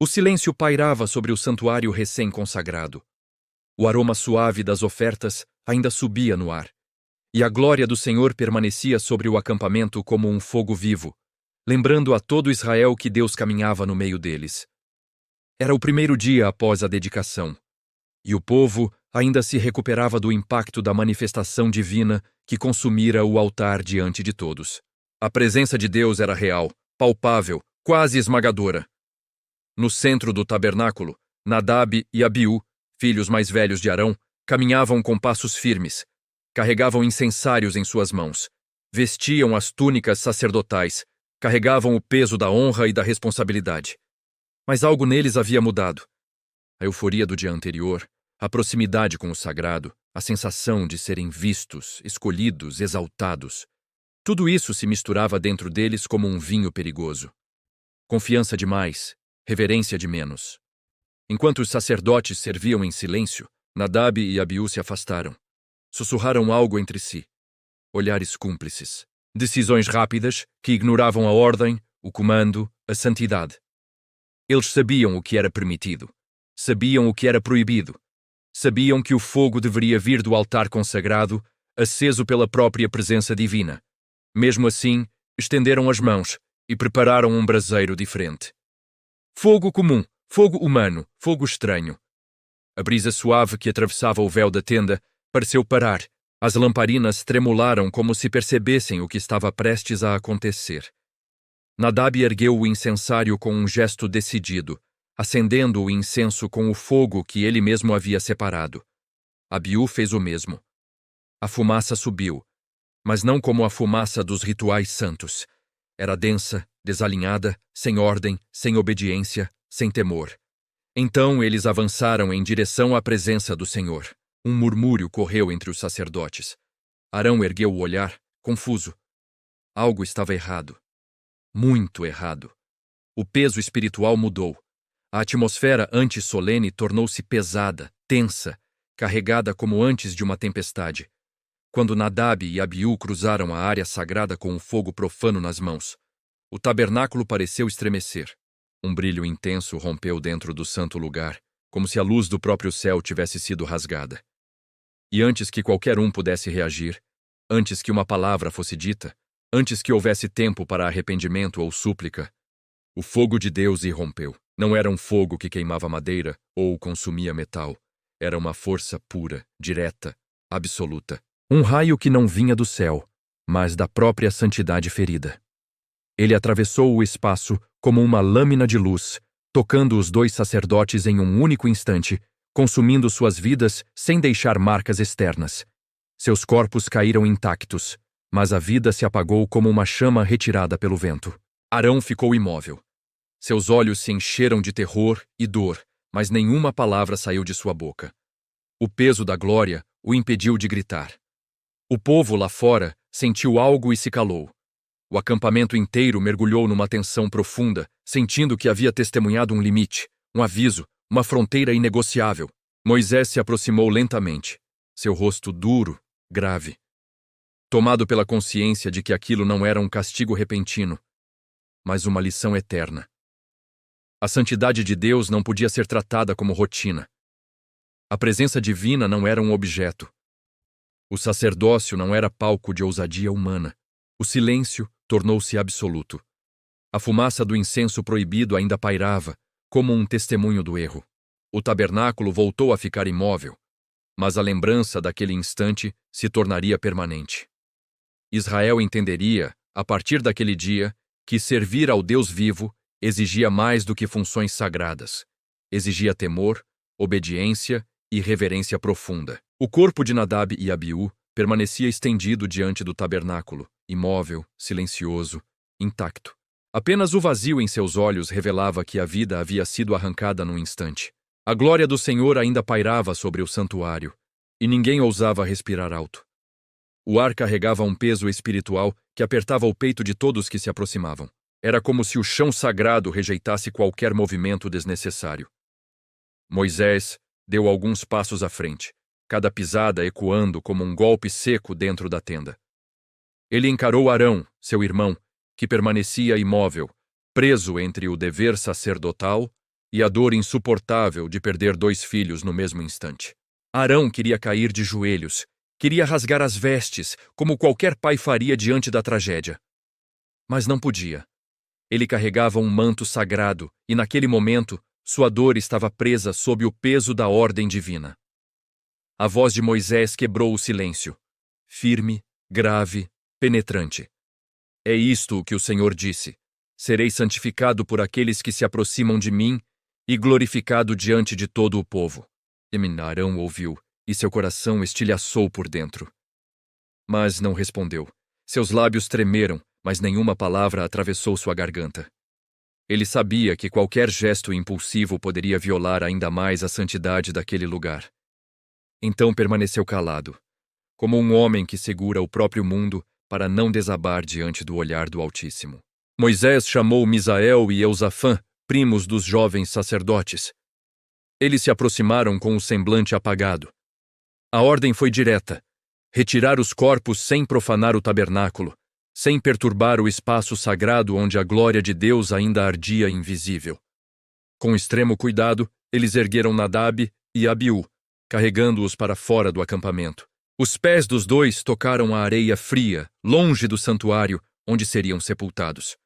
O silêncio pairava sobre o santuário recém-consagrado. O aroma suave das ofertas ainda subia no ar, e a glória do Senhor permanecia sobre o acampamento como um fogo vivo, lembrando a todo Israel que Deus caminhava no meio deles. Era o primeiro dia após a dedicação, e o povo ainda se recuperava do impacto da manifestação divina que consumira o altar diante de todos. A presença de Deus era real, palpável, quase esmagadora. No centro do tabernáculo, Nadab e Abiú, filhos mais velhos de Arão, caminhavam com passos firmes, carregavam incensários em suas mãos, vestiam as túnicas sacerdotais, carregavam o peso da honra e da responsabilidade. Mas algo neles havia mudado. A euforia do dia anterior, a proximidade com o sagrado, a sensação de serem vistos, escolhidos, exaltados. Tudo isso se misturava dentro deles como um vinho perigoso. Confiança demais, reverência de menos. Enquanto os sacerdotes serviam em silêncio, Nadab e Abiú se afastaram. Sussurraram algo entre si. Olhares cúmplices. Decisões rápidas que ignoravam a ordem, o comando, a santidade. Eles sabiam o que era permitido. Sabiam o que era proibido. Sabiam que o fogo deveria vir do altar consagrado, aceso pela própria presença divina. Mesmo assim, estenderam as mãos e prepararam um braseiro diferente. Fogo comum, fogo humano, fogo estranho. A brisa suave que atravessava o véu da tenda pareceu parar. As lamparinas tremularam como se percebessem o que estava prestes a acontecer. Nadab ergueu o incensário com um gesto decidido, acendendo o incenso com o fogo que ele mesmo havia separado. Abiú fez o mesmo. A fumaça subiu, mas não como a fumaça dos rituais santos. Era densa, desalinhada, sem ordem, sem obediência, sem temor. Então eles avançaram em direção à presença do Senhor. Um murmúrio correu entre os sacerdotes. Arão ergueu o olhar, confuso. Algo estava errado. Muito errado. O peso espiritual mudou. A atmosfera antes solene tornou-se pesada, tensa, carregada como antes de uma tempestade. Quando Nadab e Abiú cruzaram a área sagrada com um fogo profano nas mãos, o tabernáculo pareceu estremecer. Um brilho intenso rompeu dentro do santo lugar, como se a luz do próprio céu tivesse sido rasgada. E antes que qualquer um pudesse reagir, antes que uma palavra fosse dita, antes que houvesse tempo para arrependimento ou súplica, o fogo de Deus irrompeu. Não era um fogo que queimava madeira ou consumia metal. Era uma força pura, direta, absoluta. Um raio que não vinha do céu, mas da própria santidade ferida. Ele atravessou o espaço como uma lâmina de luz, tocando os dois sacerdotes em um único instante, consumindo suas vidas sem deixar marcas externas. Seus corpos caíram intactos, mas a vida se apagou como uma chama retirada pelo vento. Arão ficou imóvel. Seus olhos se encheram de terror e dor, mas nenhuma palavra saiu de sua boca. O peso da glória o impediu de gritar. O povo lá fora sentiu algo e se calou. O acampamento inteiro mergulhou numa tensão profunda, sentindo que havia testemunhado um limite, um aviso, uma fronteira inegociável. Moisés se aproximou lentamente, seu rosto duro, grave. Tomado pela consciência de que aquilo não era um castigo repentino, mas uma lição eterna. A santidade de Deus não podia ser tratada como rotina. A presença divina não era um objeto. O sacerdócio não era palco de ousadia humana. O silêncio tornou-se absoluto. A fumaça do incenso proibido ainda pairava, como um testemunho do erro. O tabernáculo voltou a ficar imóvel, mas a lembrança daquele instante se tornaria permanente. Israel entenderia, a partir daquele dia, que servir ao Deus vivo exigia mais do que funções sagradas. Exigia temor, obediência e reverência profunda. O corpo de Nadab e Abiú permanecia estendido diante do tabernáculo, imóvel, silencioso, intacto. Apenas o vazio em seus olhos revelava que a vida havia sido arrancada num instante. A glória do Senhor ainda pairava sobre o santuário, e ninguém ousava respirar alto. O ar carregava um peso espiritual que apertava o peito de todos que se aproximavam. Era como se o chão sagrado rejeitasse qualquer movimento desnecessário. Moisés deu alguns passos à frente, cada pisada ecoando como um golpe seco dentro da tenda. Ele encarou Arão, seu irmão, que permanecia imóvel, preso entre o dever sacerdotal e a dor insuportável de perder 2 filhos no mesmo instante. Arão queria cair de joelhos, queria rasgar as vestes, como qualquer pai faria diante da tragédia. Mas não podia. Ele carregava um manto sagrado e, naquele momento, sua dor estava presa sob o peso da ordem divina. A voz de Moisés quebrou o silêncio, firme, grave, penetrante. É isto o que o Senhor disse: serei santificado por aqueles que se aproximam de mim e glorificado diante de todo o povo. Arão ouviu, e seu coração estilhaçou por dentro. Mas não respondeu. Seus lábios tremeram, mas nenhuma palavra atravessou sua garganta. Ele sabia que qualquer gesto impulsivo poderia violar ainda mais a santidade daquele lugar. Então permaneceu calado, como um homem que segura o próprio mundo para não desabar diante do olhar do Altíssimo. Moisés chamou Misael e Eusafã, primos dos jovens sacerdotes. Eles se aproximaram com o semblante apagado. A ordem foi direta: retirar os corpos sem profanar o tabernáculo, sem perturbar o espaço sagrado onde a glória de Deus ainda ardia invisível. Com extremo cuidado, eles ergueram Nadab e Abiú, carregando-os para fora do acampamento. Os pés dos dois tocaram a areia fria, longe do santuário, onde seriam sepultados.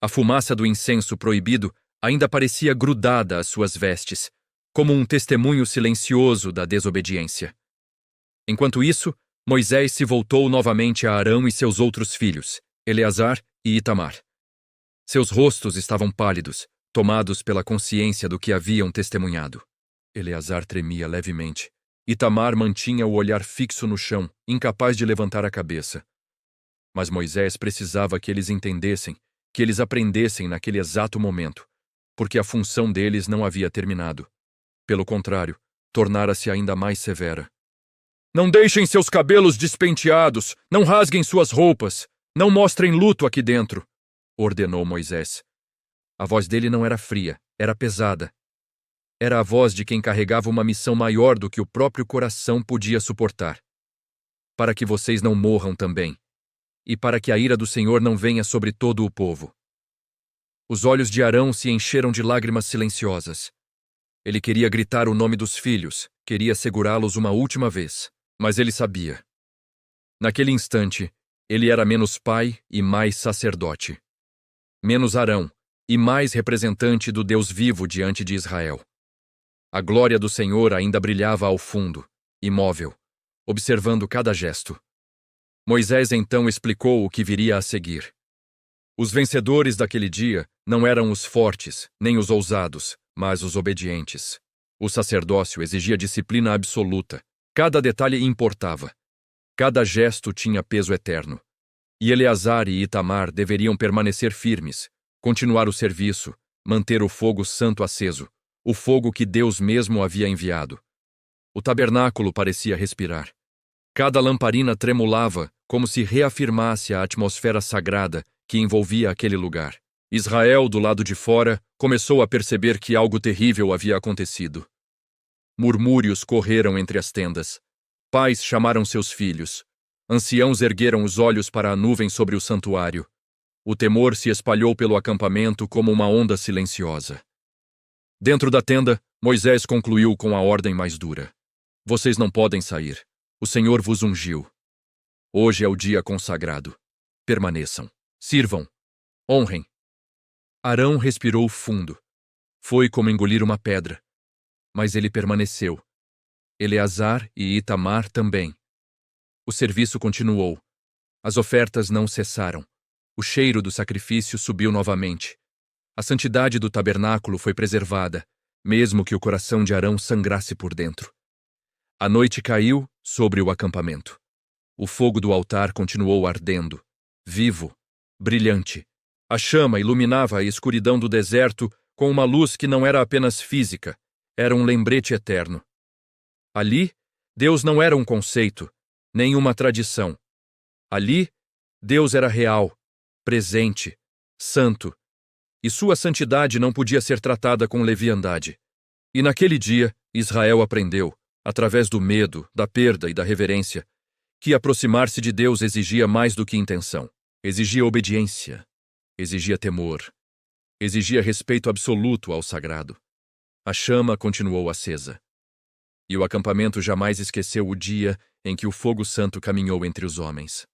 A fumaça do incenso proibido ainda parecia grudada às suas vestes, como um testemunho silencioso da desobediência. Enquanto isso, Moisés se voltou novamente a Arão e seus outros filhos, Eleazar e Itamar. Seus rostos estavam pálidos, tomados pela consciência do que haviam testemunhado. Eleazar tremia levemente. Itamar mantinha o olhar fixo no chão, incapaz de levantar a cabeça. Mas Moisés precisava que eles entendessem, que eles aprendessem naquele exato momento, porque a função deles não havia terminado. Pelo contrário, tornara-se ainda mais severa. Não deixem seus cabelos despenteados, não rasguem suas roupas, não mostrem luto aqui dentro, ordenou Moisés. A voz dele não era fria, era pesada. Era a voz de quem carregava uma missão maior do que o próprio coração podia suportar. Para que vocês não morram também, e para que a ira do Senhor não venha sobre todo o povo. Os olhos de Arão se encheram de lágrimas silenciosas. Ele queria gritar o nome dos filhos, queria segurá-los uma última vez, mas ele sabia. Naquele instante, ele era menos pai e mais sacerdote. Menos Arão e mais representante do Deus vivo diante de Israel. A glória do Senhor ainda brilhava ao fundo, imóvel, observando cada gesto. Moisés então explicou o que viria a seguir. Os vencedores daquele dia não eram os fortes, nem os ousados, mas os obedientes. O sacerdócio exigia disciplina absoluta. Cada detalhe importava. Cada gesto tinha peso eterno. E Eleazar e Itamar deveriam permanecer firmes, continuar o serviço, manter o fogo santo aceso, o fogo que Deus mesmo havia enviado. O tabernáculo parecia respirar. Cada lamparina tremulava, como se reafirmasse a atmosfera sagrada que envolvia aquele lugar. Israel, do lado de fora, começou a perceber que algo terrível havia acontecido. Murmúrios correram entre as tendas. Pais chamaram seus filhos. Anciãos ergueram os olhos para a nuvem sobre o santuário. O temor se espalhou pelo acampamento como uma onda silenciosa. Dentro da tenda, Moisés concluiu com a ordem mais dura. Vocês não podem sair. O Senhor vos ungiu. Hoje é o dia consagrado. Permaneçam. Sirvam. Honrem. Arão respirou fundo. Foi como engolir uma pedra. Mas ele permaneceu. Eleazar e Itamar também. O serviço continuou. As ofertas não cessaram. O cheiro do sacrifício subiu novamente. A santidade do tabernáculo foi preservada, mesmo que o coração de Arão sangrasse por dentro. A noite caiu sobre o acampamento. O fogo do altar continuou ardendo, vivo, brilhante. A chama iluminava a escuridão do deserto com uma luz que não era apenas física, era um lembrete eterno. Ali, Deus não era um conceito, nem uma tradição. Ali, Deus era real, presente, santo, e sua santidade não podia ser tratada com leviandade. E naquele dia, Israel aprendeu, através do medo, da perda e da reverência, que aproximar-se de Deus exigia mais do que intenção. Exigia obediência, exigia temor, Exigia respeito absoluto ao sagrado. A chama continuou acesa. E o acampamento jamais esqueceu o dia em que o fogo santo caminhou entre os homens.